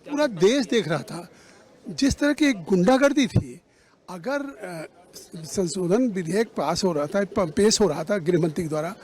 पूरा देश देख रहा था जिस तरह की एक गुंडागर्दी थी। अगर संशोधन विधेयक पास हो रहा था, पेश हो रहा था गृह मंत्री द्वारा,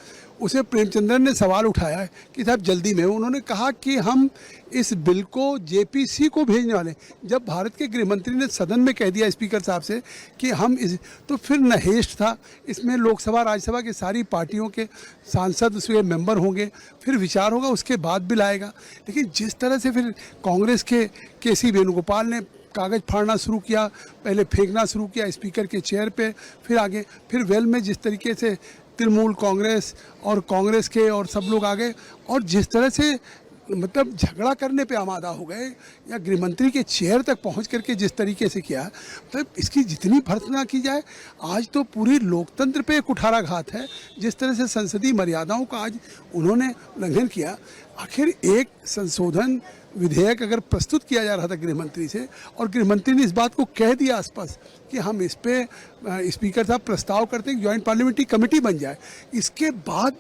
उसे प्रेमचंद्रन ने सवाल उठाया है कि साहब जल्दी में, उन्होंने कहा कि हम इस बिल को जेपीसी को भेजने वाले। जब भारत के गृह मंत्री ने सदन में कह दिया स्पीकर साहब से कि हम इस, तो फिर नहेश था इसमें, लोकसभा राज्यसभा की सारी पार्टियों के सांसद उसके मेंबर होंगे, फिर विचार होगा, उसके बाद बिल आएगा। लेकिन जिस तरह से फिर कांग्रेस के केसी वेणुगोपाल ने कागज़ फाड़ना शुरू किया, पहले फेंकना शुरू किया स्पीकर के चेयर पे, फिर आगे, फिर वेल में जिस तरीके से तृणमूल कांग्रेस और कांग्रेस के और सब लोग आ गए, और जिस तरह से मतलब झगड़ा करने पे आमादा हो गए, या गृहमंत्री के चेयर तक पहुंच करके जिस तरीके से किया, मतलब इसकी जितनी भर्त्सना की जाए, आज तो पूरी लोकतंत्र पे एक कुठाराघात है। जिस तरह से संसदीय मर्यादाओं का आज उन्होंने उल्लंघन किया। आखिर एक संशोधन विधेयक अगर प्रस्तुत किया जा रहा था गृहमंत्री से, और गृहमंत्री ने इस बात को कह दिया स्पष्ट कि हम इस पे स्पीकर साहब प्रस्ताव करते हैं ज्वाइंट पार्लियामेंट्री कमेटी बन जाए, इसके बाद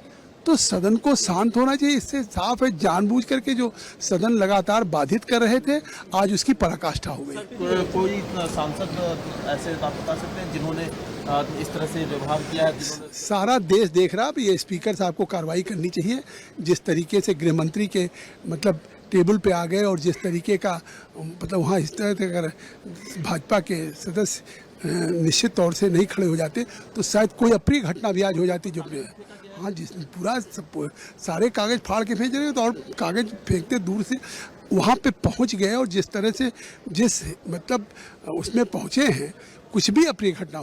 तो सदन को शांत होना चाहिए। इससे साफ है जानबूझ करके जो सदन लगातार बाधित कर रहे थे, आज उसकी पराकाष्ठा हो गई। कोई सांसद ऐसे आप बता सकते हैं जिन्होंने इस तरह से व्यवहार किया है? सारा देश देख रहा, अब ये स्पीकर साहब को कार्रवाई करनी चाहिए। जिस तरीके से गृह मंत्री के मतलब टेबल पे आ गए, और जिस तरीके का मतलब वहाँ इस तरह से अगर भाजपा के सदस्य निश्चित तौर से नहीं खड़े हो जाते तो शायद कोई अप्रिय घटना भी आज हो जाती। जो हाँ, जिस पूरा सारे कागज़ फाड़ के फेंक रहे, तो और कागज़ फेंकते दूर से वहाँ पे पहुँच गए, और जिस तरह से जिस मतलब उसमें पहुँचे हैं, कुछ भी अप्रिय घटना